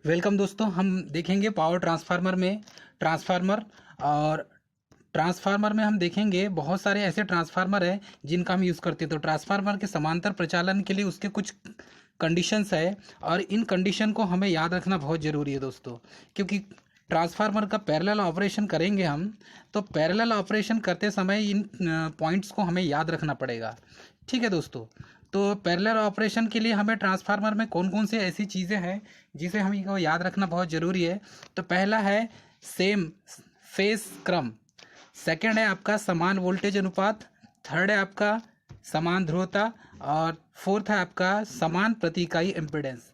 Welcome दोस्तों, हम देखेंगे पावर ट्रांसफार्मर में ट्रांसफार्मर और ट्रांसफार्मर में हम देखेंगे बहुत सारे ऐसे ट्रांसफार्मर हैं जिनका हम यूज़ करते हैं। तो ट्रांसफार्मर के समांतर प्रचालन के लिए उसके कुछ कंडीशंस है और इन कंडीशन को हमें याद रखना बहुत ज़रूरी है दोस्तों, क्योंकि ट्रांसफार्मर का पैरेलल ऑपरेशन करेंगे हम, तो पैरेलल ऑपरेशन करते समय इन पॉइंट्स को हमें याद रखना पड़ेगा। ठीक है दोस्तों, तो पैरेलल ऑपरेशन के लिए हमें ट्रांसफार्मर में कौन कौन सी ऐसी चीज़ें हैं जिसे हम इनको याद रखना बहुत ज़रूरी है। तो पहला है सेम फेस क्रम, सेकंड है आपका समान वोल्टेज अनुपात, थर्ड है आपका समान ध्रुवता और फोर्थ है आपका समान प्रति इकाई इम्पीडेंस।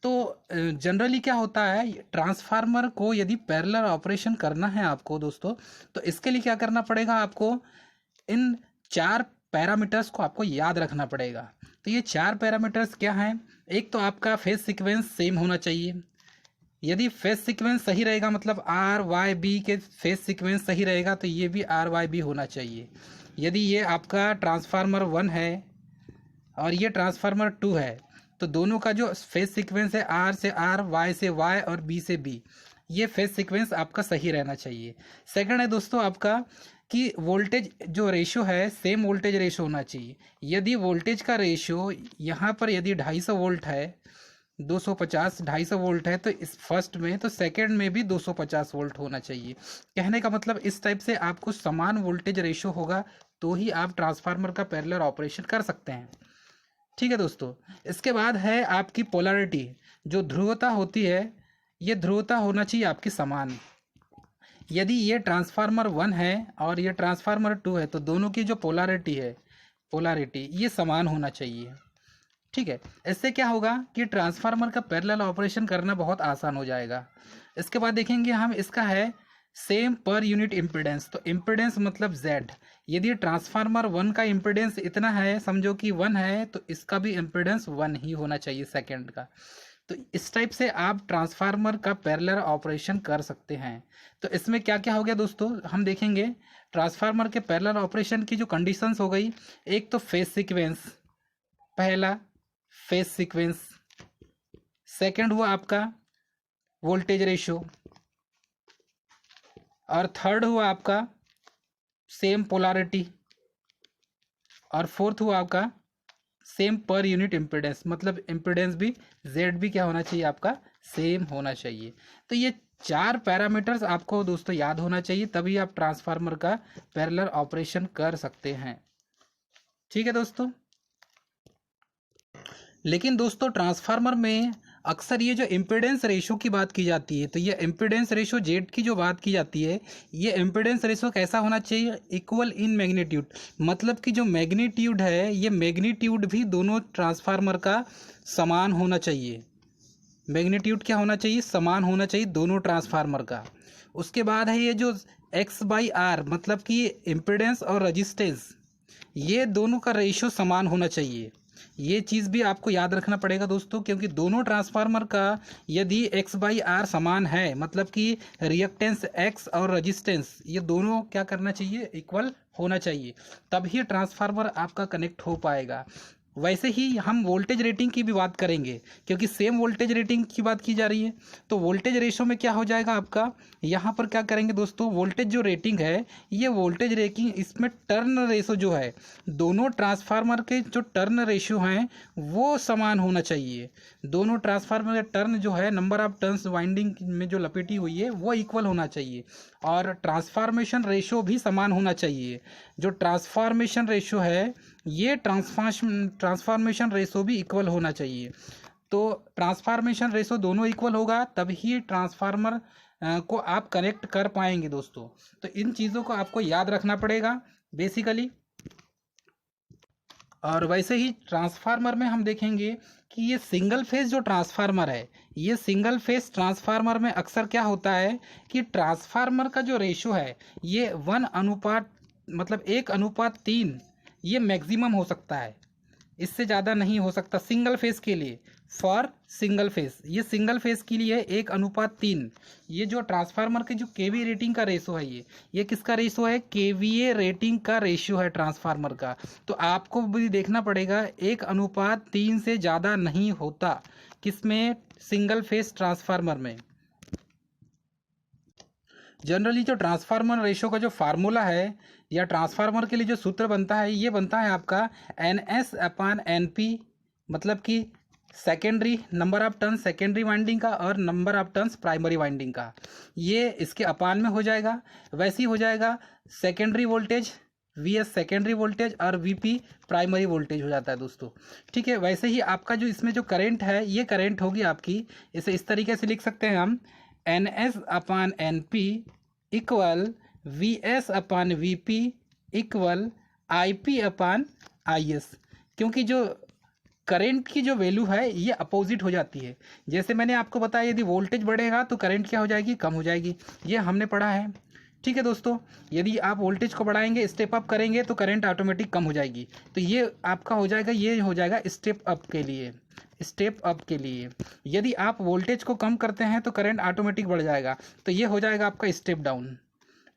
तो जनरली क्या होता है, ट्रांसफार्मर को यदि पैरेलल ऑपरेशन करना है आपको दोस्तों, तो इसके लिए क्या करना पड़ेगा, आपको इन चार पैरामीटर्स को आपको याद रखना पड़ेगा। तो ये चार पैरामीटर्स क्या हैं? एक तो आपका फेज सीक्वेंस सेम होना चाहिए। यदि फेज सीक्वेंस सही रहेगा, मतलब आर वाई बी के फेज सीक्वेंस सही रहेगा, तो ये भी आर वाई बी होना चाहिए। यदि ये आपका ट्रांसफार्मर 1 है और ये ट्रांसफार्मर 2 है, तो दोनों का जो फेज सीक्वेंस है आर से आर, वाई से वाई और बी से बी, ये फेज सीक्वेंस आपका सही रहना चाहिए। सेकंड है दोस्तों आपका कि वोल्टेज जो रेशियो है सेम वोल्टेज रेशियो होना चाहिए। यदि वोल्टेज का रेशियो यहाँ पर यदि 250 वोल्ट है, 250 250 वोल्ट है, तो इस फर्स्ट में, तो सेकंड में भी 250 वोल्ट होना चाहिए। कहने का मतलब इस टाइप से आपको समान वोल्टेज रेशियो होगा तो ही आप ट्रांसफार्मर का पैरेलल ऑपरेशन कर सकते हैं। ठीक है दोस्तों, इसके बाद है आपकी पोलैरिटी, जो ध्रुवता होती है, ये ध्रुवता होना चाहिए आपकी समान। यदि ये ट्रांसफार्मर 1 है और ये ट्रांसफार्मर 2 है, तो दोनों की जो पोलैरिटी ये समान होना चाहिए। ठीक है, इससे क्या होगा कि ट्रांसफार्मर का पैरेलल ऑपरेशन करना बहुत आसान हो जाएगा। इसके बाद देखेंगे हम, इसका है सेम पर यूनिट इम्पीडेंस। तो इम्पीडेंस मतलब Z। यदि ट्रांसफार्मर 1 का इम्पीडेंस इतना है, समझो कि 1 है, तो इसका भी इम्पीडेंस 1 ही होना चाहिए सेकंड का। तो इस टाइप से आप ट्रांसफार्मर का पैरेलल ऑपरेशन कर सकते हैं। तो इसमें क्या क्या हो गया दोस्तों, हम देखेंगे ट्रांसफार्मर के पैरेलल ऑपरेशन की जो कंडीशंस हो गई। एक तो फेज सीक्वेंस, पहला फेज सीक्वेंस, सेकंड हुआ आपका वोल्टेज रेशियो, और थर्ड हुआ आपका सेम पोलैरिटी, और फोर्थ हुआ आपका सेम पर यूनिट इम्पीडेंस, मतलब इम्पीडेंस भी जेड भी क्या होना चाहिए, आपका सेम होना चाहिए। तो ये चार पैरामीटर्स आपको दोस्तों याद होना चाहिए, तभी आप ट्रांसफार्मर का पैरेलल ऑपरेशन कर सकते हैं। ठीक है दोस्तों, लेकिन दोस्तों ट्रांसफार्मर में अक्सर ये जो इम्पीडेंस रेशो की बात की जाती है, तो ये इम्पीडेंस रेशो जेड की जो बात की जाती है, ये इम्पीडेंस रेशो कैसा होना चाहिए, इक्वल इन मैग्नीट्यूड। मतलब कि जो मैग्नीट्यूड है, ये मैग्नीट्यूड भी दोनों ट्रांसफार्मर का समान होना चाहिए। मैग्नीट्यूड क्या होना चाहिए, समान होना चाहिए दोनों ट्रांसफार्मर का। उसके बाद है ये जो x/r, मतलब कि इम्पीडेंस और रजिस्टेंस, ये दोनों का रेशो समान होना चाहिए। ये चीज़ भी आपको याद रखना पड़ेगा दोस्तों, क्योंकि दोनों ट्रांसफार्मर का यदि x/r समान है, मतलब कि रिएक्टेंस x और रजिस्टेंस ये दोनों क्या करना चाहिए, इक्वल होना चाहिए, तभी ट्रांसफार्मर आपका कनेक्ट हो पाएगा। वैसे ही हम वोल्टेज रेटिंग की भी बात करेंगे, क्योंकि सेम वोल्टेज रेटिंग की बात की जा रही है। तो वोल्टेज रेशो में क्या हो जाएगा आपका, यहाँ पर क्या करेंगे दोस्तों, वोल्टेज जो रेटिंग है, ये वोल्टेज रेटिंग, इसमें टर्न रेशो जो है, दोनों ट्रांसफार्मर के जो टर्न रेशो हैं वो समान होना चाहिए। दोनों ट्रांसफार्मर का टर्न जो है, नंबर ऑफ टर्न्स वाइंडिंग में जो लपेटी हुई है, वो इक्वल होना चाहिए, और ट्रांसफार्मेशन रेशो भी समान होना चाहिए। जो ट्रांसफार्मेशन रेशो है, ये ट्रांसफॉर्मेशन रेशो भी इक्वल होना चाहिए। तो ट्रांसफॉर्मेशन रेशो दोनों इक्वल होगा, तभी ट्रांसफार्मर को आप कनेक्ट कर पाएंगे दोस्तों। तो इन चीज़ों को आपको याद रखना पड़ेगा बेसिकली। और वैसे ही ट्रांसफार्मर में हम देखेंगे कि ये सिंगल फेज जो ट्रांसफार्मर है, ये सिंगल फेज ट्रांसफार्मर में अक्सर क्या होता है कि ट्रांसफार्मर का जो रेशो है, ये 1 मतलब 1:3 ये मैक्सिमम हो सकता है, इससे ज़्यादा नहीं हो सकता सिंगल फेज के लिए। फॉर सिंगल फेज, ये सिंगल फेज के लिए 1:3। ये जो ट्रांसफार्मर के जो केवी रेटिंग का रेशो है, ये किसका रेशो है, केवीए रेटिंग का रेशियो है ट्रांसफार्मर का। तो आपको भी देखना पड़ेगा 1:3 से ज़्यादा नहीं होता, किसमें? सिंगल फेस ट्रांसफार्मर में। जनरली जो ट्रांसफार्मर रेशो का जो फार्मूला है या ट्रांसफार्मर के लिए जो सूत्र बनता है, ये बनता है आपका NS/NP, मतलब कि secondary number of turns secondary winding का और number of turns primary winding का, ये इसके अपान में हो जाएगा। वैसे ही हो जाएगा secondary voltage VS secondary voltage और VP प्राइमरी वोल्टेज हो जाता है दोस्तों। ठीक है, वैसे ही आपका जो इसमें जो करंट है, ये करंट होगी आपकी, इसे इस तरीके से लिख सकते हैं हम, NS/NP equal VS/VP equal IP/IS, क्योंकि जो करंट की जो वैल्यू है ये अपोजिट हो जाती है। जैसे मैंने आपको बताया, यदि वोल्टेज बढ़ेगा तो करंट क्या हो जाएगी? कम हो जाएगी। ये हमने पढ़ा है। ठीक है दोस्तों, यदि आप वोल्टेज को बढ़ाएंगे, स्टेप अप करेंगे, तो करंट ऑटोमेटिक कम हो जाएगी। तो ये आपका हो जाएगा, ये हो जाएगा स्टेप अप के लिए, स्टेप अप के लिए। यदि आप वोल्टेज को कम करते हैं तो करंट ऑटोमेटिक बढ़ जाएगा, तो ये हो जाएगा आपका स्टेप डाउन।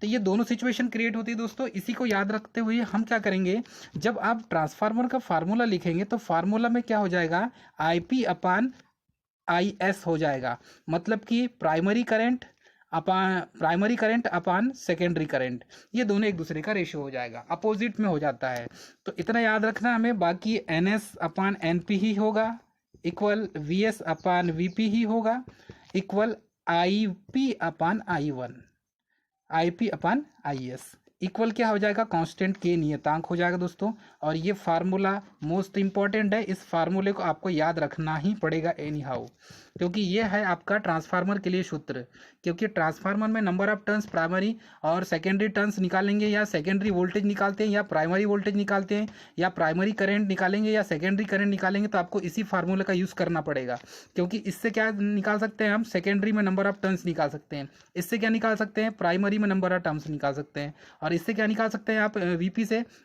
तो ये दोनों सिचुएशन क्रिएट होती है दोस्तों। इसी को याद रखते हुए हम क्या करेंगे, जब आप ट्रांसफार्मर का फार्मूला लिखेंगे तो फार्मूला में क्या हो जाएगा? IP/IS हो जाएगा, मतलब कि प्राइमरी करंट अपान सेकेंडरी करंट, ये दोनों एक दूसरे का रेशियो हो जाएगा, अपोजिट में हो जाता है। तो इतना याद रखना हमें। बाकी NS/NP ही होगा इक्वल VS/VP ही होगा इक्वल IP/IS इक्वल क्या हो जाएगा? कांस्टेंट के नियतांक हो जाएगा दोस्तों। और ये फार्मूला मोस्ट इंपॉर्टेंट है, इस फार्मूले को आपको याद रखना ही पड़ेगा एनी हाउ, क्योंकि ये है आपका ट्रांसफार्मर के लिए सूत्र। क्योंकि ट्रांसफार्मर में नंबर ऑफ टर्न्स प्राइमरी और सेकेंडरी टर्न्स निकालेंगे, या सेकेंडरी वोल्टेज निकालते हैं या प्राइमरी वोल्टेज निकालते हैं, या प्राइमरी करंट निकालेंगे या सेकेंडरी करंट निकालेंगे, तो आपको इसी फार्मूले का यूज़ करना पड़ेगा। क्योंकि इससे क्या निकाल सकते हैं हम? सेकेंडरी में नंबर ऑफ टर्न्स निकाल सकते हैं। इससे क्या निकाल सकते हैं? प्राइमरी में नंबर ऑफ टर्न्स निकाल सकते हैं। और इससे क्या निकाल सकते हैं आप?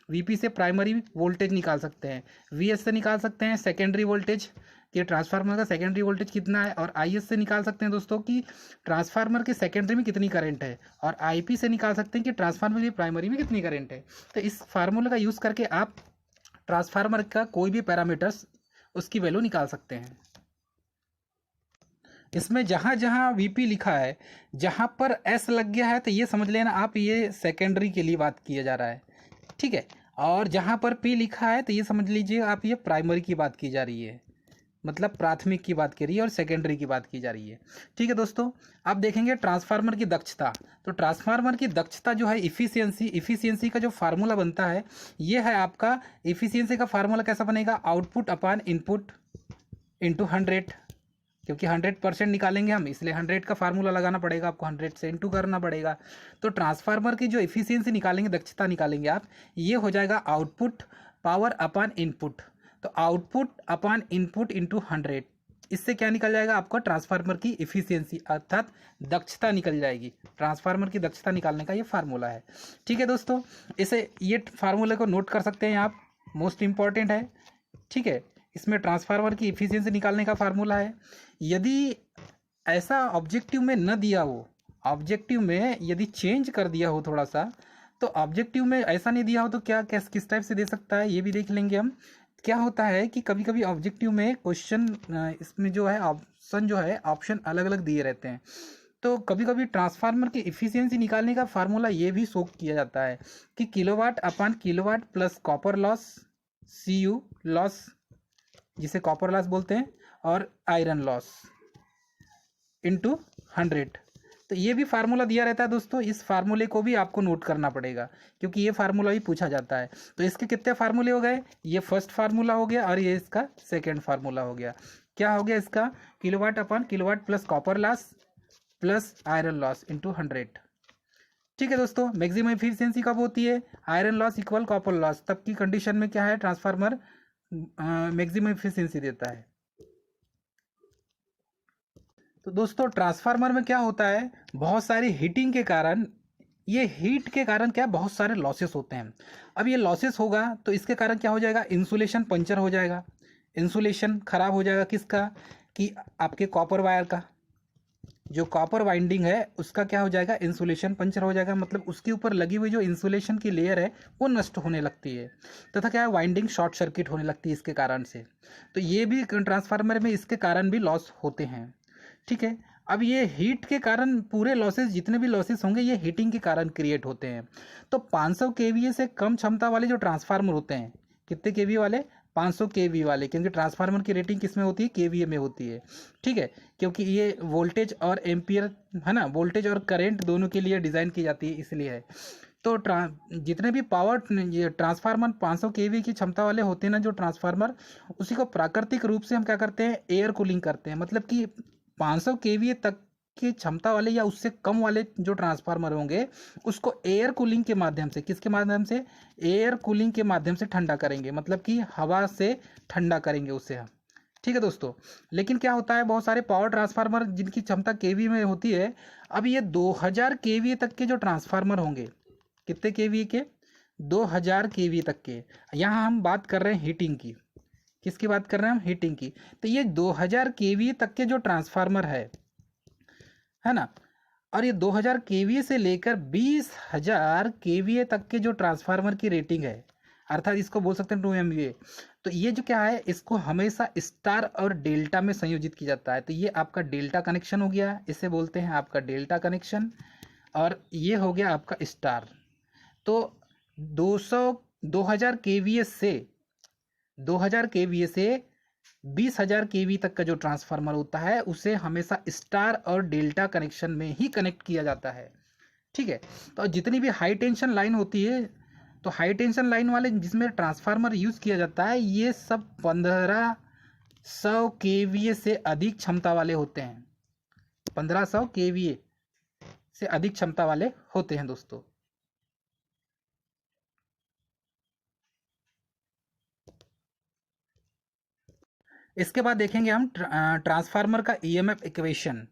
VP से प्राइमरी वोल्टेज निकाल सकते हैं। VS से निकाल सकते हैं सेकेंडरी वोल्टेज, कि ट्रांसफार्मर का सेकेंडरी वोल्टेज कितना है। और IS से निकाल सकते हैं दोस्तों कि ट्रांसफार्मर के सेकेंडरी में कितनी करंट है। और IP से निकाल सकते हैं कि ट्रांसफार्मर की प्राइमरी में कितनी करंट है। तो इस फार्मूले का यूज़ करके आप ट्रांसफार्मर का कोई भी पैरामीटर्स उसकी वैल्यू निकाल सकते हैं। इसमें जहाँ जहाँ VP लिखा है, जहाँ पर S लग गया है, तो ये समझ लेना आप ये सेकेंडरी के लिए बात किया जा रहा है। ठीक है, और जहाँ पर P लिखा है तो ये समझ लीजिए आप ये प्राइमरी की बात की जा रही है, मतलब प्राथमिक की बात की रही है और सेकेंडरी की बात की जा रही है। ठीक है दोस्तों, अब देखेंगे ट्रांसफार्मर की दक्षता। तो ट्रांसफार्मर की दक्षता जो है इफ़िशियंसी का जो फार्मूला बनता है, ये है आपका इफ़िशियंसी का फार्मूला कैसा बनेगा? आउटपुट अपान इनपुट इंटू 100, क्योंकि 100% निकालेंगे हम, इसलिए 100 का फार्मूला लगाना पड़ेगा आपको, 100 से इंटू करना पड़ेगा। तो ट्रांसफार्मर की जो इफ़िशियंसी निकालेंगे, दक्षता निकालेंगे आप, ये हो जाएगा आउटपुट पावर अपान इनपुट। तो आउटपुट अपान इनपुट इंटू 100, इससे क्या निकल जाएगा आपका? ट्रांसफार्मर की इफ़िशियंसी अर्थात दक्षता निकल जाएगी। ट्रांसफार्मर की दक्षता निकालने का ये फार्मूला है। ठीक है दोस्तों, इसे ये फार्मूले को नोट कर सकते हैं आप, मोस्ट इंपॉर्टेंट है। ठीक है, इसमें ट्रांसफार्मर की इफ़िशियंसी निकालने का फार्मूला है। यदि ऐसा ऑब्जेक्टिव में न दिया हो, ऑब्जेक्टिव में यदि चेंज कर दिया हो थोड़ा सा, तो ऑब्जेक्टिव में ऐसा नहीं दिया हो तो क्या किस टाइप से दे सकता है, ये भी देख लेंगे हम। क्या होता है कि कभी कभी ऑब्जेक्टिव में क्वेश्चन, इसमें जो है ऑप्शन अलग अलग दिए रहते हैं। तो कभी कभी ट्रांसफार्मर की इफ़िशियंसी निकालने का फार्मूला ये भी शो किया जाता है कि kilowatt upon kilowatt plus copper loss, CU loss जिसे कॉपर लॉस बोलते हैं, और आयरन लॉस इंटू 100। तो ये भी फार्मूला दिया रहता है दोस्तों। इस फार्मूले को भी आपको नोट करना पड़ेगा, क्योंकि ये फार्मूला भी पूछा जाता है। तो इसके कितने फार्मूले हो गए? ये फर्स्ट फार्मूला हो गया और ये इसका सेकेंड फार्मूला हो गया। क्या हो गया इसका? Kilowatt upon kilowatt plus copper loss plus iron loss into 100। ठीक है दोस्तों, मैक्सिमम एफिशिएंसी कब होती है? Iron loss equal copper loss, तब की कंडीशन में क्या है? ट्रांसफार्मर मैक्सिमम एफिशिएंसी देता है। तो दोस्तों ट्रांसफार्मर में क्या होता है, बहुत सारी हीटिंग के कारण, ये हीट के कारण क्या बहुत सारे लॉसेस होते हैं। अब ये लॉसेस होगा तो इसके कारण क्या हो जाएगा? इंसुलेशन पंचर हो जाएगा, इंसुलेशन खराब हो जाएगा। किसका? कि आपके कॉपर वायर का। जो कॉपर वाइंडिंग है उसका क्या हो जाएगा, इंसुलेशन पंचर हो जाएगा, मतलब उसके ऊपर लगी हुई जो इंसुलेशन की लेयर है वो नष्ट होने लगती है, तथा क्या है, वाइंडिंग शॉर्ट सर्किट होने लगती है इसके कारण से। तो ये भी ट्रांसफार्मर में इसके कारण भी लॉस होते हैं। ठीक है, अब ये हीट के कारण पूरे लॉसेस, जितने भी लॉसेस होंगे ये हीटिंग के कारण क्रिएट होते हैं। तो 500 केवीए से कम क्षमता वाले जो ट्रांसफार्मर होते हैं, कितने केवीए वाले, 500 केवी वाले, क्योंकि ट्रांसफार्मर की रेटिंग किस में होती है, केवीए में होती है। ठीक है, क्योंकि ये वोल्टेज और एम्पियर है ना, वोल्टेज और करंट दोनों के लिए डिज़ाइन की जाती है, इसलिए है। तो जितने भी पावर ये ट्रांसफार्मर 500 केवी की क्षमता वाले होते हैं ना जो ट्रांसफार्मर, उसी को प्राकृतिक रूप से हम क्या करते हैं, एयर कूलिंग करते हैं। मतलब कि 500 केवीए तक की क्षमता वाले या उससे कम वाले जो ट्रांसफार्मर होंगे उसको एयर कूलिंग के माध्यम से, किसके माध्यम से, एयर कूलिंग के माध्यम से ठंडा करेंगे, मतलब कि हवा से ठंडा करेंगे उससे हम। ठीक है दोस्तों, लेकिन क्या होता है, बहुत सारे पावर ट्रांसफार्मर जिनकी क्षमता केवी में होती है, अब ये 2000 केवी तक के जो ट्रांसफार्मर होंगे, कितने केवी के, 2000 केवी तक के, यहाँ हम बात कर रहे हैं हीटिंग की, किसकी बात कर रहे हैं हम, हीटिंग की। तो ये 2000 केवी तक के जो ट्रांसफार्मर है ना, और ये 2000 केवीए से लेकर 20000 केवीए तक के जो ट्रांसफार्मर की रेटिंग है, अर्थात इसको बोल सकते हैं 2 MVA। तो ये जो क्या है, इसको हमेशा स्टार और डेल्टा में संयोजित किया जाता है। तो ये आपका डेल्टा कनेक्शन हो गया, इसे बोलते हैं आपका डेल्टा कनेक्शन, और ये हो गया आपका स्टार। तो 2000 केवीए से 20,000 केवी तक का जो ट्रांसफार्मर होता है उसे हमेशा स्टार और डेल्टा कनेक्शन में ही कनेक्ट किया जाता है। ठीक है, तो जितनी भी हाई टेंशन लाइन होती है, तो हाई टेंशन लाइन वाले जिसमें ट्रांसफार्मर यूज़ किया जाता है, ये सब 1500 केवीए से अधिक क्षमता वाले होते हैं, 1500 केवीए से अधिक क्षमता वाले होते हैं दोस्तों। इसके बाद देखेंगे हम ट्रांसफार्मर का ईएमएफ इक्वेशन।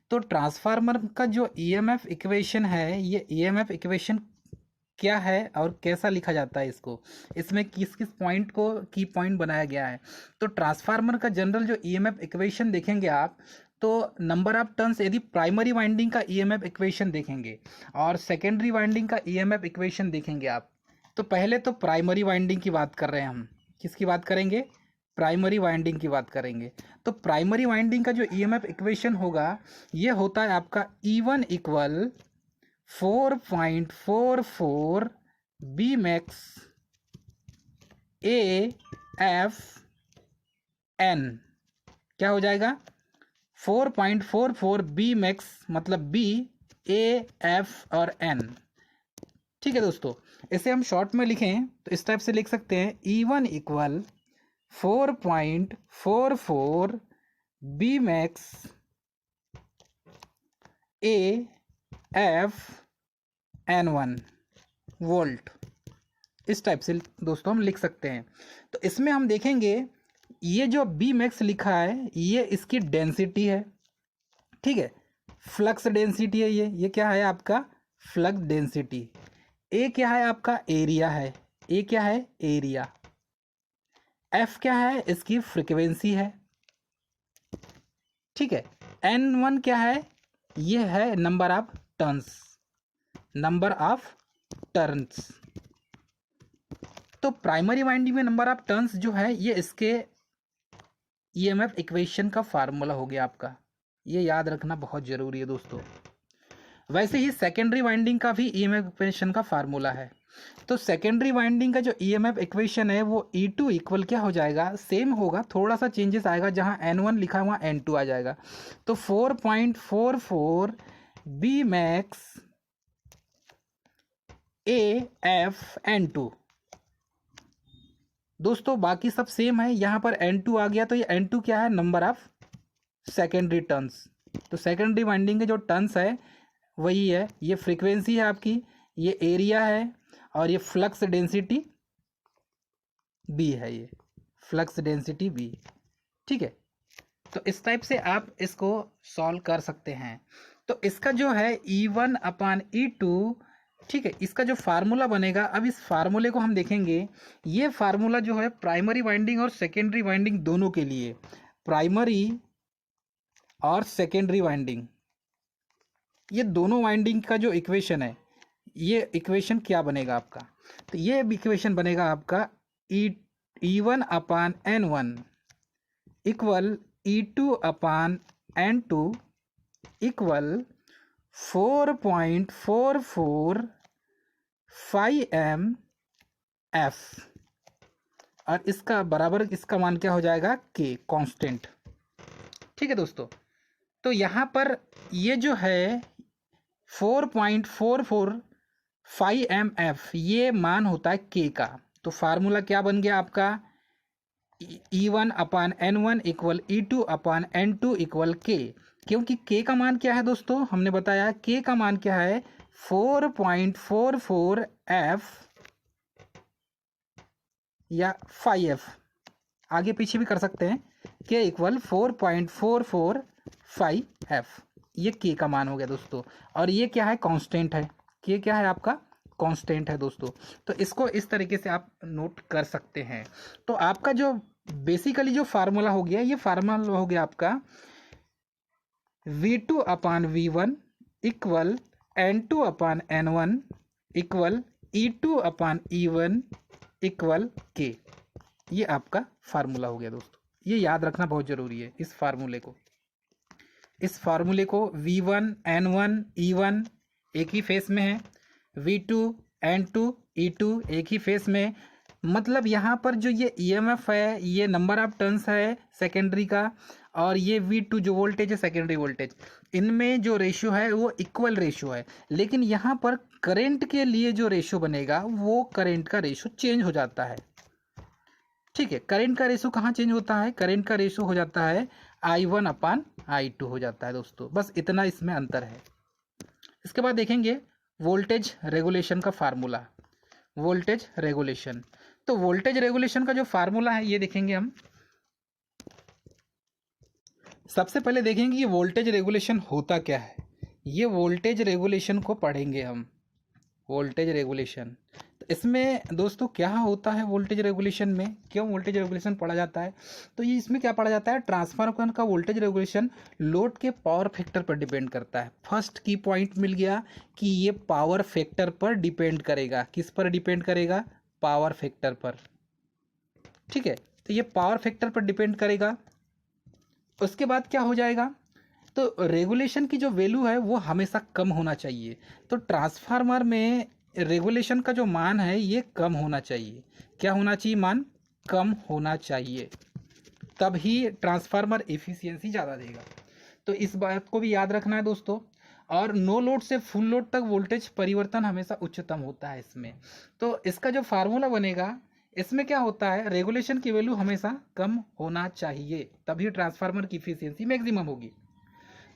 तो ट्रांसफार्मर का जो ईएमएफ इक्वेशन है, ये ईएमएफ इक्वेशन क्या है और कैसा लिखा जाता है इसको, इसमें किस किस पॉइंट को की पॉइंट बनाया गया है। तो ट्रांसफार्मर का जनरल जो ईएमएफ इक्वेशन देखेंगे आप, तो नंबर ऑफ टर्न्स, यदि प्राइमरी वाइंडिंग का ईएमएफ इक्वेशन देखेंगे और सेकेंडरी वाइंडिंग का ईएमएफ इक्वेशन देखेंगे आप, तो पहले तो प्राइमरी वाइंडिंग की बात कर रहे हैं हम, किसकी बात करेंगे, प्राइमरी वाइंडिंग की बात करेंगे। तो प्राइमरी वाइंडिंग का जो ईएमएफ इक्वेशन होगा, ये होता है आपका E1 equal 4.44 B max A F N, क्या हो जाएगा, 4.44 बी मैक्स मतलब बी, ए, एफ और एन। ठीक है दोस्तों, इसे हम शॉर्ट में लिखें तो इस टाइप से लिख सकते हैं, E1 equal 4.44 B max A F N1 volt, इस टाइप से दोस्तों हम लिख सकते हैं। तो इसमें हम देखेंगे ये जो बी मैक्स लिखा है ये इसकी डेंसिटी है। ठीक है, फ्लक्स डेंसिटी है, ये क्या है आपका, फ्लक्स डेंसिटी। ए क्या है आपका, एरिया है, ए क्या है, एरिया। एफ क्या है, इसकी फ्रीक्वेंसी है। ठीक है, N1 क्या है, ये है number of turns, number of turns. तो प्राइमरी वाइंडिंग में नंबर ऑफ टर्न्स जो है ये इसके ईएमएफ इक्वेशन का फार्मूला हो गया आपका, ये याद रखना बहुत जरूरी है दोस्तों। वैसे ही सेकेंडरी वाइंडिंग का भी ईएमएफ इक्वेशन का फार्मूला है। तो सेकेंडरी वाइंडिंग का जो ईएमएफ इक्वेशन है वो E2 इक्वल क्या हो जाएगा, सेम होगा, थोड़ा सा चेंजेस आएगा, जहां N1 लिखा है वहां N2 आ जाएगा। तो 4.44 B max A F N2। दोस्तों बाकी सब सेम है, यहाँ पर N2 आ गया, तो ये N2 क्या है, नंबर ऑफ सेकेंडरी टर्न्स। तो सेकेंडरी वाइंडिंग के जो टर्न्स है वही है, ये फ्रीक्वेंसी है आपकी, ये एरिया है, और ये फ्लक्स डेंसिटी बी है, ये फ्लक्स डेंसिटी बी। ठीक है, तो इस टाइप से आप इसको सॉल्व कर सकते हैं। तो इसका जो है E1/E2, ठीक है, इसका जो फार्मूला बनेगा, अब इस फार्मूले को हम देखेंगे। ये फार्मूला जो है प्राइमरी वाइंडिंग और सेकेंडरी वाइंडिंग दोनों के लिए, प्राइमरी और सेकेंडरी वाइंडिंग ये दोनों वाइंडिंग का जो इक्वेशन है, ये इक्वेशन क्या बनेगा आपका, तो ये इक्वेशन बनेगा आपका E1 अपान N1 इक्वल E2 अपान N2 इक्वल 4.445 F, और इसका बराबर इसका मान क्या हो जाएगा, K कांस्टेंट। ठीक है दोस्तों, तो यहाँ पर ये जो है 4.445 MF ये मान होता है K का। तो फार्मूला क्या बन गया आपका, E1 अपान N1 इक्वल E2 अपान N2 इक्वल K। क्योंकि K का मान क्या है दोस्तों, हमने बताया K का मान क्या है 4.44 F या 5F, आगे पीछे भी कर सकते हैं। K इक्वल 4.445 F, ये K का मान हो गया दोस्तों। और ये क्या है, कांस्टेंट है। K क्या है आपका, कांस्टेंट है दोस्तों। तो इसको इस तरीके से आप नोट कर सकते हैं। तो आपका जो बेसिकली जो फार्मूला हो गया, ये फार्मूला हो गया आपका V2 अपान V1 इक्वल N2 अपान N1 इक्वल E2 अपान E1 इक्वल K। ये आपका फार्मूला हो गया दोस्तों। ये याद रखना बहुत ज़रूरी है। इस फार्मूले को V1 N1 E1 एक ही फेस में है, V2 N2 E2 एक ही फेस में। मतलब यहाँ पर जो ये EMF है, ये नंबर ऑफ टर्न्स है सेकेंडरी का, और ये V2 जो वोल्टेज है सेकेंडरी वोल्टेज, इनमें जो रेशियो है वो इक्वल रेशियो है। लेकिन यहाँ पर करंट के लिए जो रेशियो बनेगा वो करंट का रेशियो चेंज हो जाता है। ठीक है, करंट का रेशियो कहाँ चेंज होता है, करंट का रेशियो हो जाता है I1 अपान I2 हो जाता है दोस्तों। बस इतना इसमें अंतर है। इसके बाद देखेंगे वोल्टेज रेगुलेशन का फार्मूला। वोल्टेज रेगुलेशन, तो वोल्टेज रेगुलेशन का जो फार्मूला है ये देखेंगे हम। सबसे पहले देखेंगे ये वोल्टेज रेगुलेशन होता क्या है। ये वोल्टेज रेगुलेशन को पढ़ेंगे हम, वोल्टेज रेगुलेशन। तो इसमें दोस्तों क्या होता है वोल्टेज रेगुलेशन में, क्यों वोल्टेज रेगुलेशन पढ़ा जाता है, तो ये इसमें क्या पढ़ा जाता है, ट्रांसफार्मर का वोल्टेज रेगुलेशन लोड के पावर फैक्टर पर डिपेंड करता है। फर्स्ट की पॉइंट मिल गया कि ये पावर फैक्टर पर डिपेंड करेगा। किस पर डिपेंड करेगा, पावर फैक्टर पर। ठीक है, तो ये पावर फैक्टर पर डिपेंड करेगा। उसके बाद क्या हो जाएगा, तो रेगुलेशन की जो वैल्यू है वो हमेशा कम होना चाहिए। तो ट्रांसफार्मर में रेगुलेशन का जो मान है ये कम होना चाहिए। क्या होना चाहिए, मान कम होना चाहिए, तभी ट्रांसफार्मर एफिशिएंसी ज़्यादा देगा। तो इस बात को भी याद रखना है दोस्तों। और नो लोड से फुल लोड तक वोल्टेज परिवर्तन हमेशा उच्चतम होता है इसमें। तो इसका जो फार्मूला बनेगा, इसमें क्या होता है, रेगुलेशन की वैल्यू हमेशा कम होना चाहिए, तभी ट्रांसफार्मर की एफिशिएंसी मैक्सिमम होगी।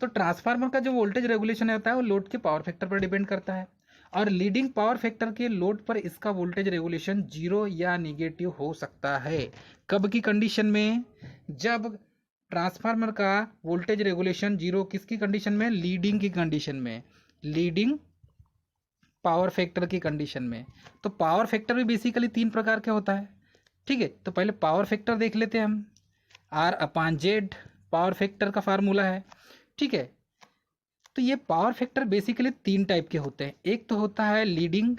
तो ट्रांसफार्मर का जो वोल्टेज रेगुलेशन होता है वो लोड के पावर फैक्टर पर डिपेंड करता है, और लीडिंग पावर फैक्टर के लोड पर इसका वोल्टेज रेगुलेशन 0 या निगेटिव हो सकता है। कब की कंडीशन में, जब ट्रांसफार्मर का वोल्टेज रेगुलेशन 0 किसकी कंडीशन में, लीडिंग की कंडीशन में, लीडिंग पावर फैक्टर की कंडीशन में। तो पावर फैक्टर भी बेसिकली 3 प्रकार के होता है। ठीक है, तो पहले पावर फैक्टर देख लेते हैं हम। R/Z पावर फैक्टर का फार्मूला है। ठीक है, तो ये पावर फैक्टर बेसिकली 3 टाइप के होते हैं। एक तो होता है लीडिंग,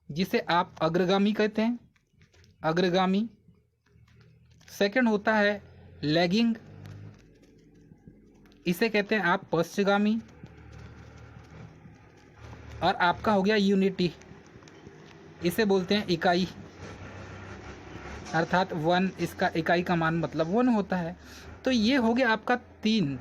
जिसे आप अग्रगामी कहते हैं, अग्रगामी। सेकंड होता है लैगिंग, इसे कहते हैं आप पश्चगामी। और आपका हो गया यूनिटी, इसे बोलते हैं इकाई, अर्थात 1। इसका इकाई का मान मतलब 1 होता है। तो ये हो गया आपका 3।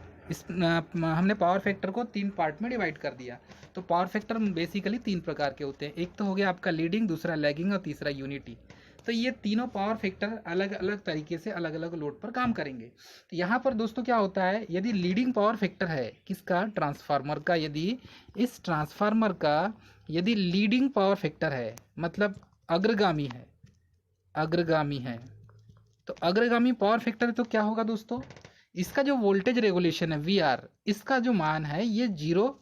हमने पावर फैक्टर को 3 पार्ट में डिवाइड कर दिया। तो पावर फैक्टर बेसिकली 3 प्रकार के होते हैं। एक तो हो गया आपका लीडिंग, दूसरा लैगिंग और तीसरा यूनिटी। तो ये तीनों पावर फैक्टर अलग अलग तरीके से अलग अलग लोड पर काम करेंगे। तो यहाँ पर दोस्तों क्या होता है, यदि लीडिंग पावर फैक्टर है किसका, ट्रांसफार्मर का, यदि इस ट्रांसफार्मर का यदि लीडिंग पावर फैक्टर है, मतलब अग्रगामी है, अग्रगामी है, तो अग्रगामी पावर फैक्टर तो क्या होगा दोस्तों, इसका जो वोल्टेज रेगुलेशन है VR, इसका जो मान है ये 0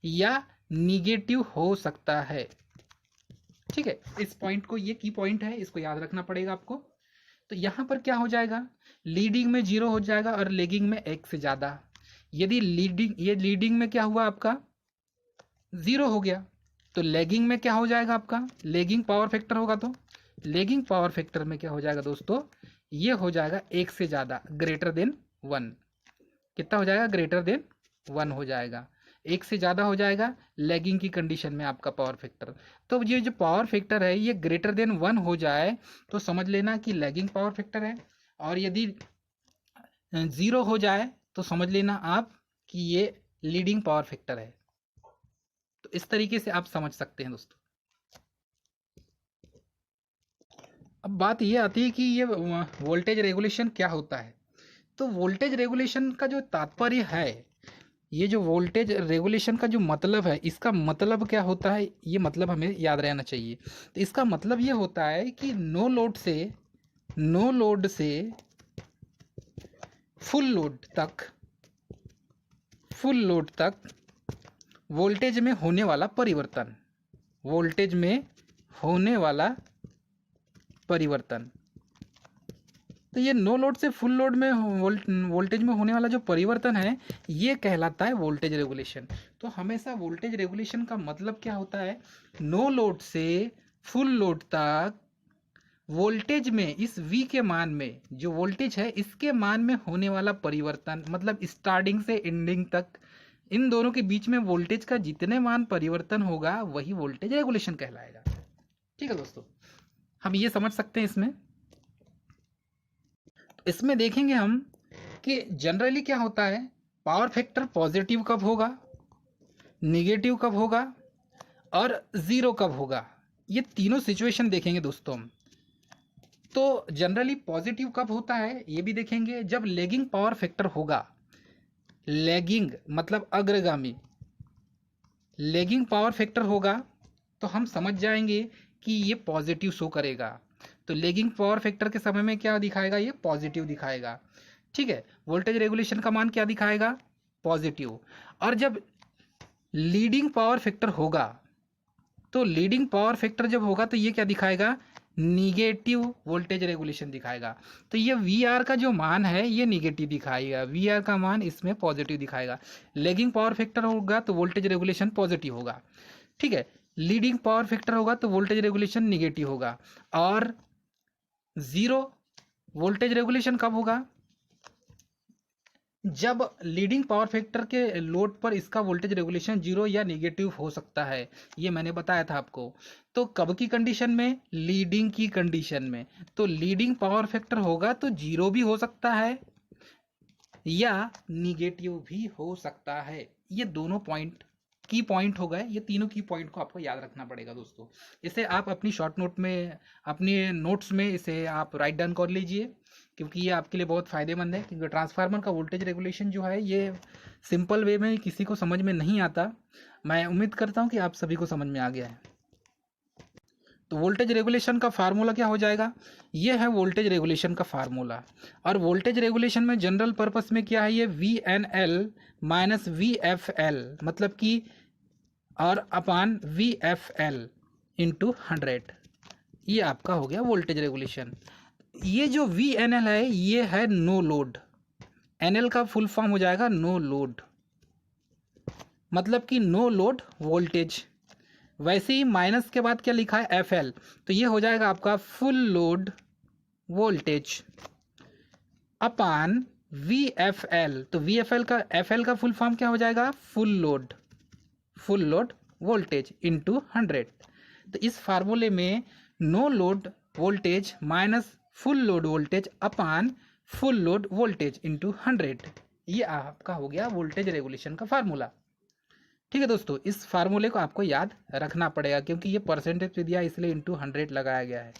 या निगेटिव हो सकता है। ठीक है, इस पॉइंट को, ये की पॉइंट है, इसको याद रखना पड़ेगा आपको। तो यहाँ पर क्या हो जाएगा, लीडिंग में 0 हो जाएगा और लैगिंग में 1 से ज़्यादा। यदि लीडिंग में क्या हुआ आपका 0 हो गया, तो लैगिंग में क्या हो जाएगा आपका, लैगिंग पावर फैक्टर होगा, तो लैगिंग पावर फैक्टर में क्या हो जाएगा दोस्तों, ये हो जाएगा 1 से ज़्यादा, ग्रेटर देन 1। कितना हो जाएगा, ग्रेटर देन 1 हो जाएगा, 1 से ज़्यादा हो जाएगा लैगिंग की कंडीशन में आपका पावर फैक्टर। तो ये जो पावर फैक्टर है ये ग्रेटर देन 1 हो जाए तो समझ लेना कि लैगिंग पावर फैक्टर है, और यदि 0 हो जाए तो समझ लेना आप कि ये लीडिंग पावर फैक्टर है। तो इस तरीके से आप समझ सकते हैं दोस्तों। अब बात ये आती है कि ये वोल्टेज रेगुलेशन क्या होता है। तो वोल्टेज रेगुलेशन का जो तात्पर्य है, ये जो वोल्टेज रेगुलेशन का जो मतलब है, इसका मतलब क्या होता है, ये मतलब हमें याद रहना चाहिए। तो इसका मतलब ये होता है कि नो लोड से फुल लोड तक वोल्टेज में होने वाला परिवर्तन, वोल्टेज में होने वाला परिवर्तन। तो ये नो लोड से फुल लोड में वोल्टेज में होने वाला जो परिवर्तन है ये कहलाता है वोल्टेज रेगुलेशन। तो हमेशा वोल्टेज रेगुलेशन का मतलब क्या होता है, नो लोड से फुल लोड तक वोल्टेज में, इस V के मान में, जो वोल्टेज है इसके मान में होने वाला परिवर्तन, मतलब स्टार्टिंग से एंडिंग तक इन दोनों के बीच में वोल्टेज का जितने मान परिवर्तन होगा वही वोल्टेज रेगुलेशन कहलाएगा। ठीक है दोस्तों, हम ये समझ सकते हैं इसमें। इसमें देखेंगे हम कि जनरली क्या होता है, पावर फैक्टर पॉजिटिव कब होगा, निगेटिव कब होगा और ज़ीरो कब होगा, ये तीनों सिचुएशन देखेंगे दोस्तों हम। तो जनरली पॉजिटिव कब होता है ये भी देखेंगे, जब लैगिंग पावर फैक्टर होगा, लैगिंग मतलब अग्रगामी, लैगिंग पावर फैक्टर होगा तो हम समझ जाएंगे कि ये पॉजिटिव शो करेगा। तो लैगिंग पावर फैक्टर के समय में क्या दिखाएगा, ये पॉजिटिव दिखाएगा। ठीक है, वोल्टेज रेगुलेशन का मान क्या दिखाएगा, पॉजिटिव। और जब लीडिंग पावर फैक्टर होगा, तो लीडिंग पावर फैक्टर जब होगा तो ये क्या दिखाएगा, निगेटिव वोल्टेज रेगुलेशन दिखाएगा। तो ये VR का जो मान है ये निगेटिव दिखाएगा, VR का मान इसमें पॉजिटिव दिखाएगा। लैगिंग पावर फैक्टर होगा तो वोल्टेज रेगुलेशन पॉजिटिव होगा। ठीक है, लीडिंग पावर फैक्टर होगा तो वोल्टेज रेगुलेशन निगेटिव होगा। और ज़ीरो वोल्टेज रेगुलेशन कब होगा, जब लीडिंग पावर फैक्टर के लोड पर इसका वोल्टेज रेगुलेशन 0 या निगेटिव हो सकता है, ये मैंने बताया था आपको। तो कब की कंडीशन में, लीडिंग की कंडीशन में। तो लीडिंग पावर फैक्टर होगा तो 0 भी हो सकता है या निगेटिव भी हो सकता है। ये दोनों पॉइंट की पॉइंट हो गए, ये तीनों की पॉइंट को आपको याद रखना पड़ेगा दोस्तों। इसे आप अपनी शॉर्ट नोट में, अपने नोट्स में इसे आप राइट डाउन कर लीजिए, क्योंकि ये आपके लिए बहुत फ़ायदेमंद है। क्योंकि ट्रांसफार्मर का वोल्टेज रेगुलेशन जो है ये सिंपल वे में किसी को समझ में नहीं आता। मैं उम्मीद करता हूँ कि आप सभी को समझ में आ गया है। तो वोल्टेज रेगुलेशन का फार्मूला क्या हो जाएगा, ये है वोल्टेज रेगुलेशन का फार्मूला। और वोल्टेज रेगुलेशन में जनरल पर्पस में क्या है, ये VNL माइनस VFL, मतलब कि और अपान VFL इंटू 100, ये आपका हो गया वोल्टेज रेगुलेशन। ये जो VNL है ये है नो लोड, NL का फुल फॉर्म हो जाएगा नो लोड, मतलब कि नो लोड वोल्टेज। वैसे ही माइनस के बाद क्या लिखा है, FL, तो ये हो जाएगा आपका फुल लोड वोल्टेज अपान VFL। तो VFL का, FL का फुल फॉर्म क्या हो जाएगा, फुल लोड वोल्टेज इंटू 100। तो इस फार्मूले में no load voltage minus full load voltage upon full load voltage into 100, ये आपका हो गया वोल्टेज रेगुलेशन का फार्मूला। ठीक है दोस्तों, इस फार्मूले को आपको याद रखना पड़ेगा, क्योंकि ये परसेंटेज पे दिया इसलिए इंटू 100 लगाया गया है।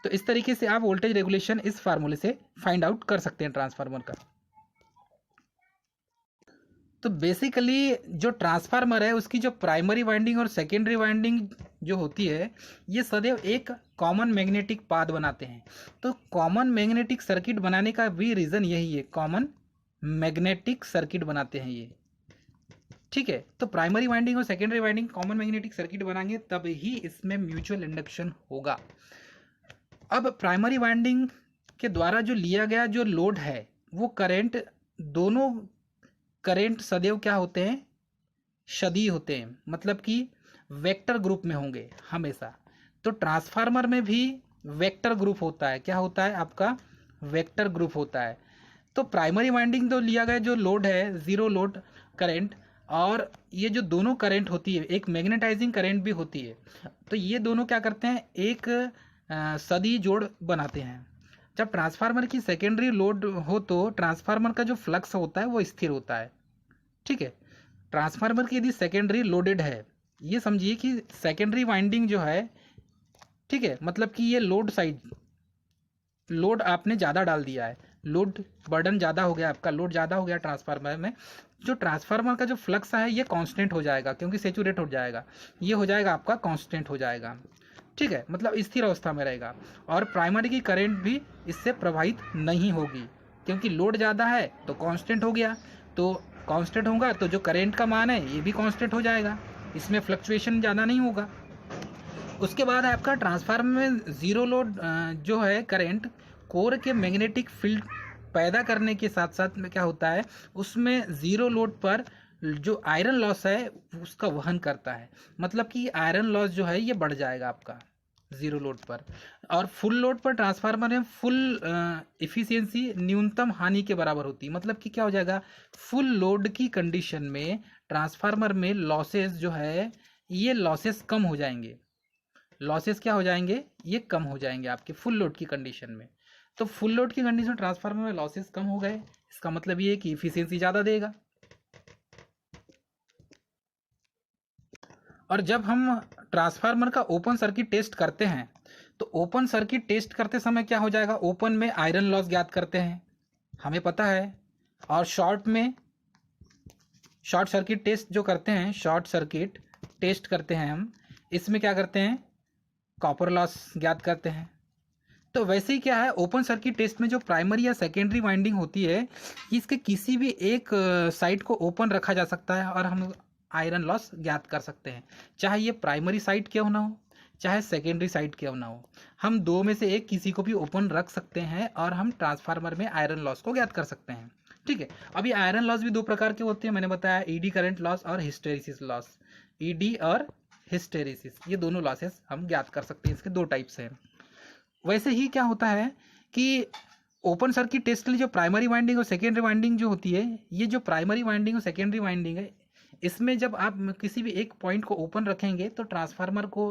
तो इस तरीके से आप वोल्टेज रेगुलेशन इस फार्मूले से फाइंड आउट कर सकते हैं ट्रांसफार्मर का। तो बेसिकली जो ट्रांसफार्मर है उसकी जो प्राइमरी वाइंडिंग और सेकेंडरी वाइंडिंग जो होती है, ये सदैव एक कॉमन मैग्नेटिक पाथ बनाते हैं। तो कॉमन मैग्नेटिक सर्किट बनाने का भी रीज़न यही है, कॉमन मैग्नेटिक सर्किट बनाते हैं ये। ठीक है, तो प्राइमरी वाइंडिंग और secondary winding common magnetic circuit बनाएंगे तब ही इसमें म्यूचुअल इंडक्शन होगा। अब प्राइमरी वाइंडिंग के द्वारा जो लिया गया जो लोड है वो करंट दोनों करेंट सदैव क्या होते हैं, सदी होते हैं, मतलब कि वेक्टर ग्रुप में होंगे हमेशा। तो ट्रांसफार्मर में भी वेक्टर ग्रुप होता है। क्या होता है आपका, वेक्टर ग्रुप होता है। तो प्राइमरी वाइंडिंग तो लिया गया जो लोड है, जीरो लोड करंट, और ये जो दोनों करंट होती है, एक मैग्नेटाइजिंग करंट भी होती है। तो ये दोनों क्या करते हैं, एक सदी जोड़ बनाते हैं। जब ट्रांसफार्मर की सेकेंडरी लोड हो तो ट्रांसफार्मर का जो फ्लक्स होता है वो स्थिर होता है। ठीक है, ट्रांसफार्मर की यदि सेकेंडरी लोडेड है, ये समझिए कि सेकेंडरी वाइंडिंग जो है, ठीक है, मतलब कि ये लोड साइड, लोड आपने ज़्यादा डाल दिया है, लोड बर्डन ज़्यादा हो गया, आपका लोड ज़्यादा हो गया ट्रांसफार्मर में, जो ट्रांसफार्मर का जो फ्लक्स है ये कांस्टेंट हो जाएगा, क्योंकि सेचुरेट हो जाएगा, ये हो जाएगा आपका कांस्टेंट हो जाएगा। ठीक है, मतलब स्थिर अवस्था में रहेगा। और प्राइमरी की करंट भी इससे प्रभावित नहीं होगी, क्योंकि लोड ज़्यादा है तो कांस्टेंट हो गया, तो कांस्टेंट होगा तो जो करंट का मान है ये भी कांस्टेंट हो जाएगा, इसमें फ्लक्चुएशन ज़्यादा नहीं होगा। उसके बाद आपका ट्रांसफार्मर में ज़ीरो लोड जो है करंट, कोर के मैग्नेटिक फील्ड पैदा करने के साथ साथ में क्या होता है, उसमें ज़ीरो लोड पर जो आयरन लॉस है उसका वहन करता है। मतलब कि आयरन लॉस जो है ये बढ़ जाएगा आपका ज़ीरो लोड पर। और फुल लोड पर ट्रांसफार्मर में फुल इफ़िशियंसी न्यूनतम हानि के बराबर होती है। मतलब कि क्या हो जाएगा, फुल लोड की कंडीशन में ट्रांसफार्मर में लॉसेस जो है ये लॉसेस कम हो जाएंगे। लॉसेस क्या हो जाएंगे, ये कम हो जाएंगे आपके फुल लोड की कंडीशन में। तो फुल लोड की कंडीशन ट्रांसफार्मर में लॉसेस कम हो गए, इसका मतलब ये है कि इफिशियंसी ज़्यादा देगा। और जब हम ट्रांसफार्मर का ओपन सर्किट टेस्ट करते हैं तो ओपन सर्किट टेस्ट करते समय क्या हो जाएगा, ओपन में आयरन लॉस ज्ञात करते हैं, हमें पता है। और शॉर्ट में शॉर्ट सर्किट टेस्ट जो करते हैं, शॉर्ट सर्किट टेस्ट करते हैं हम, इसमें क्या करते हैं, कॉपर लॉस ज्ञात करते हैं। तो वैसे ही क्या है, ओपन सर्किट टेस्ट में जो प्राइमरी या सेकेंडरी वाइंडिंग होती है, इसके किसी भी एक साइड को ओपन रखा जा सकता है और हम आयरन लॉस ज्ञात कर सकते हैं, चाहे ये प्राइमरी साइड क्यों ना हो, चाहे सेकेंडरी साइड क्यों ना हो। हम दो में से एक किसी को भी ओपन रख सकते हैं और हम ट्रांसफार्मर में आयरन लॉस को ज्ञात कर सकते हैं। ठीक है, अब ये आयरन लॉस भी दो प्रकार के होते हैं, मैंने बताया ईडी करंट लॉस और हिस्टेरिसिस लॉस। ईडी और हिस्टेरिसिस, ये दोनों लॉसेस हम ज्ञात कर सकते हैं, इसके दो टाइप्स हैं। वैसे ही क्या होता है कि ओपन सर्किट टेस्ट के लिए जो प्राइमरी वाइंडिंग और सेकेंडरी वाइंडिंग जो होती है, ये जो प्राइमरी वाइंडिंग और सेकेंडरी वाइंडिंग है, इसमें जब आप किसी भी एक पॉइंट को ओपन रखेंगे तो ट्रांसफार्मर को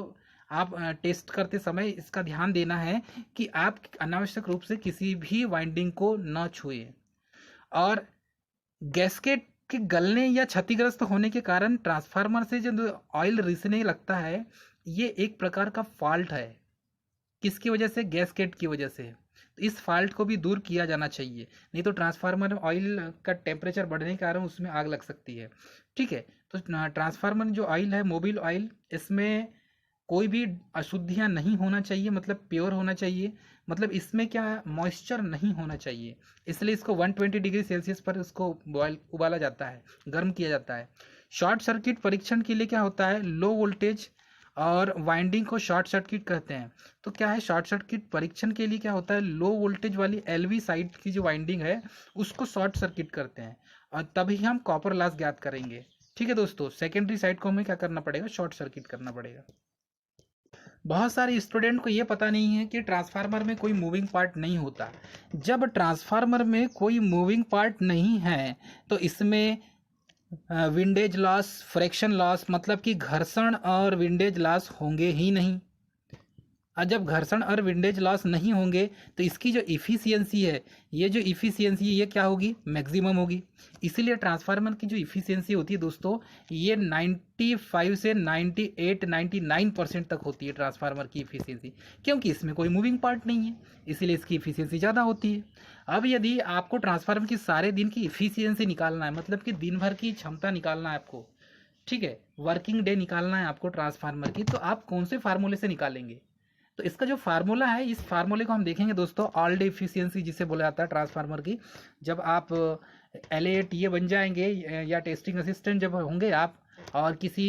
आप टेस्ट करते समय इसका ध्यान देना है कि आप अनावश्यक रूप से किसी भी वाइंडिंग को न छुए। और गैस्केट के गलने या क्षतिग्रस्त होने के कारण ट्रांसफार्मर से जो ऑयल रिसने लगता है, ये एक प्रकार का फॉल्ट है। किसकी वजह से, गैसकेट की वजह से। तो इस फॉल्ट को भी दूर किया जाना चाहिए, नहीं तो ट्रांसफार्मर ऑयल का टेम्परेचर बढ़ने के कारण उसमें आग लग सकती है। ठीक है, तो ट्रांसफार्मर जो ऑयल है, मोबिल ऑयल, इसमें कोई भी अशुद्धियाँ नहीं होना चाहिए, मतलब प्योर होना चाहिए, मतलब इसमें क्या मॉइस्चर नहीं होना चाहिए, इसलिए इसको 120 डिग्री सेल्सियस पर उसको बॉयल उबाला जाता है, गर्म किया जाता है। शॉर्ट सर्किट परीक्षण के लिए क्या होता है, लो वोल्टेज और वाइंडिंग को शॉर्ट सर्किट कहते हैं। तो क्या है, शॉर्ट सर्किट परीक्षण के लिए क्या होता है, लो वोल्टेज वाली एलवी साइड की जो वाइंडिंग है उसको शॉर्ट सर्किट करते हैं और तभी हम कॉपर लॉस ज्ञात करेंगे। ठीक है दोस्तों, सेकेंडरी साइड को हमें क्या करना पड़ेगा, शॉर्ट सर्किट करना पड़ेगा। बहुत सारे स्टूडेंट को ये पता नहीं है कि ट्रांसफार्मर में कोई मूविंग पार्ट नहीं होता। जब ट्रांसफार्मर में कोई मूविंग पार्ट नहीं है तो इसमें विंडेज लॉस, फ्रैक्शन लॉस, मतलब कि घर्षण और विंडेज लॉस होंगे ही नहीं। और जब घर्षण और विंडेज लॉस नहीं होंगे तो इसकी जो इफ़िशियंसी है, ये जो इफ़िशियंसी ये क्या होगी, मैक्सिमम होगी। इसीलिए ट्रांसफार्मर की जो इफ़िशियंसी होती है दोस्तों, ये 95 से 98 99% तक होती है ट्रांसफार्मर की इफ़िशियंसी, क्योंकि इसमें कोई मूविंग पार्ट नहीं है, इसीलिए इसकी इफ़िशियंसी ज़्यादा होती है। अब यदि आपको ट्रांसफार्मर की सारे दिन की इफ़िशियंसी निकालना है, मतलब कि दिन भर की क्षमता निकालना है आपको, ठीक है, वर्किंग डे निकालना है आपको ट्रांसफार्मर की, तो आप कौन से फार्मूले से निकालेंगे। तो इसका जो फार्मूला है, इस फार्मूले को हम देखेंगे दोस्तों, ऑल डे इफिशियंसी जिसे बोला जाता है ट्रांसफार्मर की। जब आप LATA बन जाएंगे या टेस्टिंग असिस्टेंट जब होंगे आप और किसी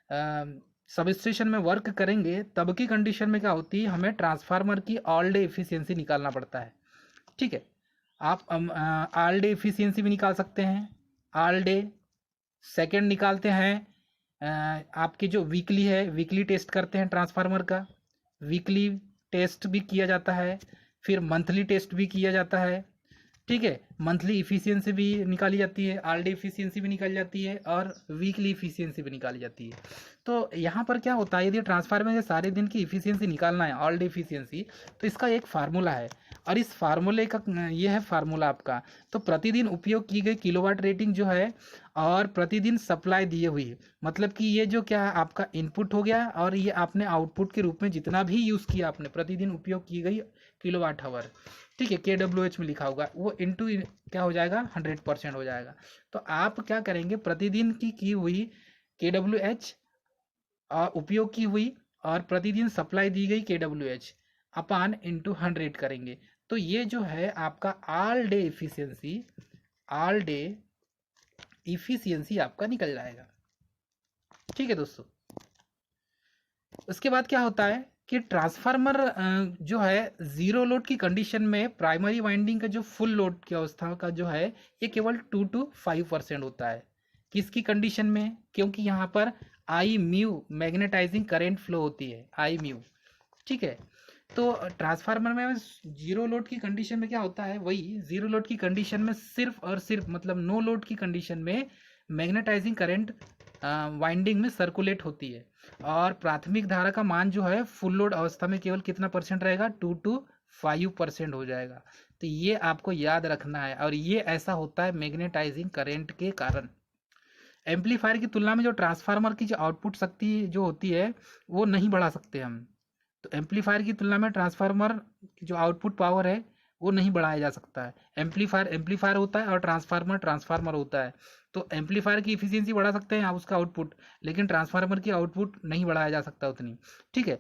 सब स्टेशन में वर्क करेंगे, तब की कंडीशन में क्या होती है, हमें ट्रांसफार्मर की ऑल डे इफिशियंसी निकालना पड़ता है। ठीक है, आप ऑल डे इफिशियंसी भी निकाल सकते हैं ऑल डे। सेकंड निकालते हैं आपकी जो वीकली है, वीकली टेस्ट करते हैं ट्रांसफार्मर का, वीकली टेस्ट भी किया जाता है, फिर मंथली टेस्ट भी किया जाता है। ठीक है, मंथली इफिशियंसी भी निकाली जाती है, ऑल डे इफिशियंसी भी निकाली जाती है और वीकली इफिशियंसी भी निकाली जाती है। तो यहाँ पर क्या होता है, यदि ट्रांसफार्मर के सारे दिन की इफिशियंसी निकालना है, ऑल डे इफिशियंसी, तो इसका एक फार्मूला है और इस फार्मूले का ये है फार्मूला आपका। तो प्रतिदिन उपयोग की गई किलोवाट रेटिंग जो है और प्रतिदिन सप्लाई दिए हुई, मतलब कि ये जो क्या है आपका इनपुट हो गया और ये आपने आउटपुट के रूप में जितना भी यूज़ किया आपने प्रतिदिन उपयोग की गई किलोवाट आवर, ठीक है, KWH में लिखा होगा, वो इंटू क्या हो जाएगा 100% हो जाएगा। तो आप क्या करेंगे, प्रतिदिन की हुई KWH उपयोग की हुई और प्रतिदिन सप्लाई दी गई KWH अपान इंटू 100 करेंगे। तो ये जो है आपका all day efficiency, all day efficiency आपका निकल जाएगा। ठीक है दोस्तों, उसके बाद क्या होता है कि ट्रांसफार्मर जो है जीरो लोड की कंडीशन में प्राइमरी वाइंडिंग का जो फुल लोड की अवस्था का जो है ये केवल 2 to 5% होता है। किसकी कंडीशन में, क्योंकि यहाँ पर आई म्यू मैग्नेटाइजिंग करेंट फ्लो होती है, आई म्यू। ठीक है, तो ट्रांसफार्मर में जीरो लोड की कंडीशन में क्या होता है, वही जीरो लोड की कंडीशन में सिर्फ और सिर्फ मतलब नो लोड की कंडीशन में मैग्नेटाइजिंग करंट वाइंडिंग में सर्कुलेट होती है और प्राथमिक धारा का मान जो है फुल लोड अवस्था में केवल कितना परसेंट रहेगा, 2 to 5% हो जाएगा। तो ये आपको याद रखना है और ये ऐसा होता है मैग्नेटाइजिंग करंट के कारण। एम्पलीफायर की तुलना में जो ट्रांसफार्मर की जो आउटपुट शक्ति जो होती है वो नहीं बढ़ा सकते हम। तो एम्पलीफायर की तुलना में ट्रांसफार्मर की जो आउटपुट पावर है वो नहीं बढ़ाया जा सकता है। एम्पलीफायर एम्पलीफायर होता है और ट्रांसफार्मर ट्रांसफार्मर होता है। तो एम्पलीफायर की इफिशियंसी बढ़ा सकते हैं आप उसका आउटपुट, लेकिन ट्रांसफार्मर की आउटपुट नहीं बढ़ाया जा सकता उतनी। ठीक है,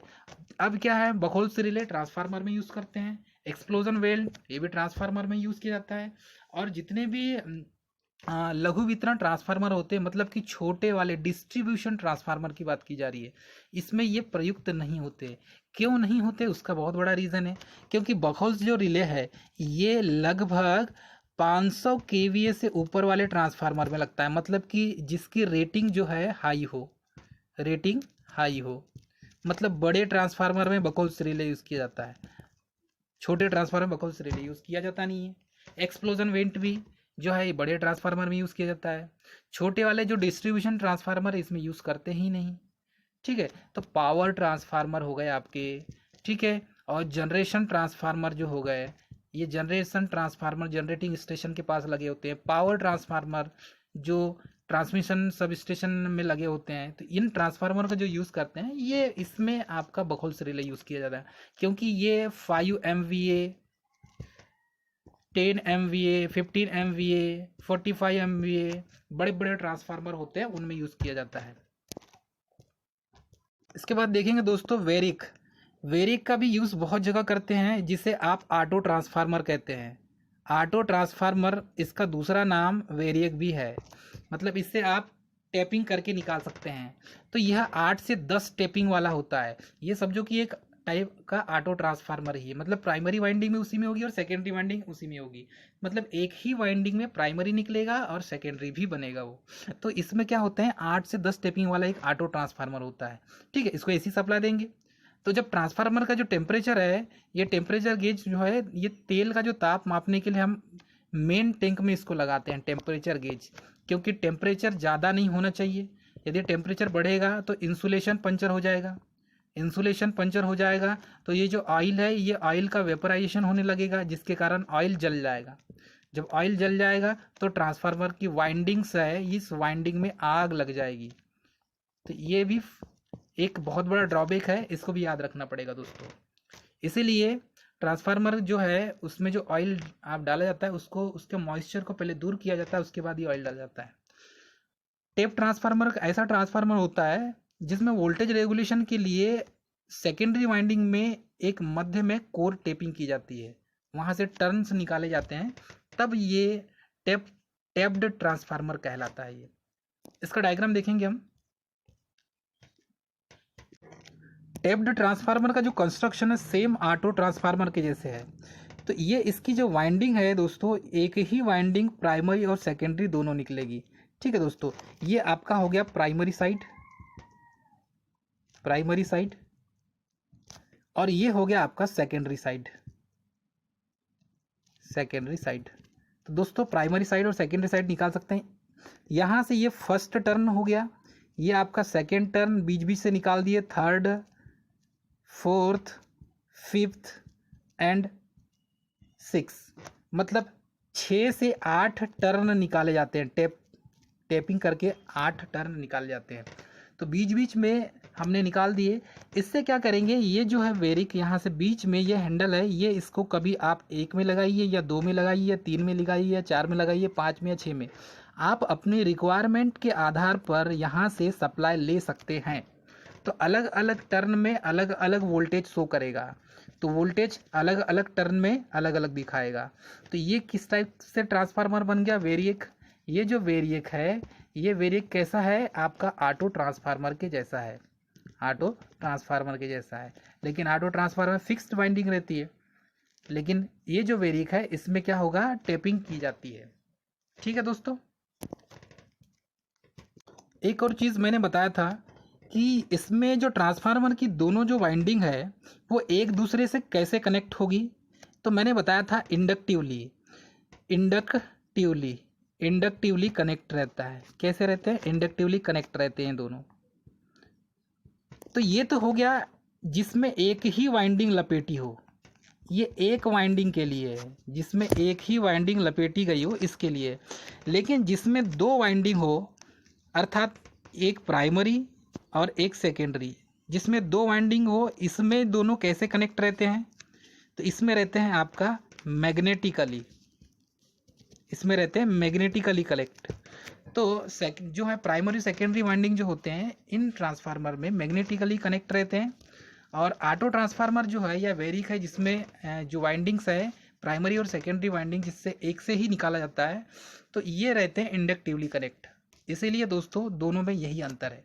अब क्या है, बखोल्स रिले ट्रांसफार्मर में यूज़ करते हैं, एक्सप्लोजन वेल्ड ये भी ट्रांसफार्मर में यूज़ किया जाता है। और जितने भी लघु वितरण ट्रांसफार्मर होते हैं, मतलब कि छोटे वाले डिस्ट्रीब्यूशन ट्रांसफार्मर की बात की जा रही है, इसमें ये प्रयुक्त नहीं होते। क्यों नहीं होते, उसका बहुत बड़ा रीज़न है, क्योंकि बखोल्स जो रिले है ये लगभग 500 kVA से ऊपर वाले ट्रांसफार्मर में लगता है, मतलब कि जिसकी रेटिंग जो है हाई हो, रेटिंग हाई हो। मतलब बड़े ट्रांसफार्मर में बखोल्स रिले यूज़ किया जाता है, छोटे ट्रांसफार्मर में बखोल्स रिले यूज़ किया जाता नहीं है। एक्सप्लोजन वेंट भी जो है बड़े ट्रांसफार्मर में यूज़ किया जाता है, छोटे वाले जो डिस्ट्रीब्यूशन ट्रांसफार्मर इसमें यूज़ करते ही नहीं। ठीक है, तो पावर ट्रांसफार्मर हो गए आपके, ठीक है, और जनरेशन ट्रांसफार्मर जो हो गए, ये जनरेशन ट्रांसफार्मर जनरेटिंग स्टेशन के पास लगे होते हैं। पावर ट्रांसफार्मर जो ट्रांसमिशन सब स्टेशन में लगे होते हैं। तो इन ट्रांसफार्मर का जो यूज़ करते हैं ये इसमें आपका बखोल्स रिले यूज़ किया जाता है, क्योंकि ये 5 MVA 10 MVA 15 MVA 45 MVA बड़े बड़े ट्रांसफार्मर होते हैं, उनमें यूज़ किया जाता है। इसके बाद देखेंगे दोस्तों वेरिक। वेरिक का भी यूज़ बहुत जगह करते हैं, जिसे आप ऑटो ट्रांसफार्मर कहते हैं। ऑटो ट्रांसफार्मर इसका दूसरा नाम वेरियक भी है, मतलब इससे आप टैपिंग करके निकाल सकते हैं। तो यह 8 से 10 टैपिंग वाला होता है। ये समझो कि एक टाइप का ऑटो ट्रांसफार्मर ही है, मतलब प्राइमरी वाइंडिंग में उसी में होगी और सेकेंडरी वाइंडिंग उसी में होगी। मतलब एक ही वाइंडिंग में प्राइमरी निकलेगा और सेकेंडरी भी बनेगा वो। तो इसमें क्या होते हैं, 8 से 10 टैपिंग वाला एक ऑटो ट्रांसफार्मर होता है। ठीक है, इसको AC सप्लाई देंगे। तो जब ट्रांसफार्मर का जो टेम्परेचर है, ये टेम्परेचर गेज जो है, ये तेल का जो ताप मापने के लिए हम मेन टैंक में इसको लगाते हैं, टेम्परेचर गेज। क्योंकि टेम्परेचर ज़्यादा नहीं होना चाहिए, यदि टेम्परेचर बढ़ेगा तो इंसुलेशन पंचर हो जाएगा। इंसुलेशन पंचर हो जाएगा तो ये जो ऑयल है, ये ऑयल का वेपराइजेशन होने लगेगा, जिसके कारण ऑयल जल जाएगा। जब ऑयल जल जाएगा तो ट्रांसफार्मर की वाइंडिंग्स है, इस वाइंडिंग में आग लग जाएगी। तो ये भी एक बहुत बड़ा ड्रॉबैक है, इसको भी याद रखना पड़ेगा दोस्तों। इसीलिए ट्रांसफार्मर जो है उसमें जो ऑयल आप डाला जाता है, उसको उसके मॉइस्चर को पहले दूर किया जाता है, उसके बाद ही ऑयल डाला जाता है। टेप ट्रांसफार्मर ऐसा ट्रांसफार्मर होता है जिसमें वोल्टेज रेगुलेशन के लिए सेकेंडरी वाइंडिंग में एक मध्य में कोर टेपिंग की जाती है, वहाँ से टर्न्स निकाले जाते हैं, तब ये टेप्ड ट्रांसफार्मर कहलाता है। ये इसका डायग्राम देखेंगे हम। टेप्ड ट्रांसफार्मर का जो कंस्ट्रक्शन है सेम ऑटो ट्रांसफार्मर के जैसे है। तो ये इसकी जो वाइंडिंग है दोस्तों, एक ही वाइंडिंग प्राइमरी और सेकेंडरी दोनों निकलेगी। ठीक है दोस्तों, ये आपका हो गया प्राइमरी साइड, प्राइमरी साइड, और ये हो गया आपका सेकेंडरी साइड, सेकेंडरी साइड। तो दोस्तों प्राइमरी साइड और सेकेंडरी साइड निकाल सकते हैं। यहाँ से ये फर्स्ट टर्न हो गया, ये आपका सेकेंड टर्न बीच बीच से निकाल दिए, थर्ड, फोर्थ, फिफ्थ एंड 6, मतलब 6 से 8 टर्न निकाले जाते हैं, टेपिंग करके 8 टर्न निकाले जाते हैं। तो बीच बीच में हमने निकाल दिए। इससे क्या करेंगे, ये जो है वेरिक यहाँ से बीच में ये हैंडल है, ये इसको कभी आप 1 में लगाइए या 2 में लगाइए या 3 में लगाइए या 4 में लगाइए, 5 में या 6 में, आप अपनी रिक्वायरमेंट के आधार पर यहाँ से सप्लाई ले सकते हैं। तो अलग अलग टर्न में अलग अलग वोल्टेज शो करेगा, तो वोल्टेज अलग अलग टर्न में अलग अलग दिखाएगा। तो ये किस टाइप से ट्रांसफार्मर बन गया, वेरिएक। ये जो वेरिएक है, ये वेरिएक कैसा है, आपका ऑटो ट्रांसफार्मर के जैसा है, ऑटो ट्रांसफार्मर के जैसा है। लेकिन ऑटो ट्रांसफार्मर फिक्स्ड वाइंडिंग रहती है, लेकिन ये जो वेरिएक है इसमें क्या होगा, टेपिंग की जाती है। ठीक है दोस्तों, एक और चीज़ मैंने बताया था कि इसमें जो ट्रांसफार्मर की दोनों जो वाइंडिंग है वो एक दूसरे से कैसे कनेक्ट होगी। तो मैंने बताया था इंडक्टिवली, इंडक्टिवली कनेक्ट रहता है। कैसे रहते हैं, इंडक्टिवली कनेक्ट रहते हैं दोनों। तो ये तो हो गया जिसमें एक ही वाइंडिंग लपेटी हो, ये एक वाइंडिंग के लिए है, जिसमें एक ही वाइंडिंग लपेटी गई हो इसके लिए। लेकिन जिसमें 2 वाइंडिंग हो, अर्थात एक प्राइमरी और एक सेकेंडरी, जिसमें 2 वाइंडिंग हो, इसमें दोनों कैसे कनेक्ट रहते हैं, तो इसमें रहते हैं आपका मैग्नेटिकली, इसमें रहते हैं मैग्नेटिकली कनेक्ट। तो जो है प्राइमरी सेकेंडरी वाइंडिंग जो होते हैं इन ट्रांसफार्मर में मैग्नेटिकली कनेक्ट रहते हैं। और ऑटो ट्रांसफार्मर जो है या वेरिक है, जिसमें जो वाइंडिंग्स है प्राइमरी और सेकेंडरी वाइंडिंग जिससे एक से ही निकाला जाता है, तो ये रहते हैं इंडक्टिवली कनेक्ट। इसीलिए दोस्तों दोनों में यही अंतर है।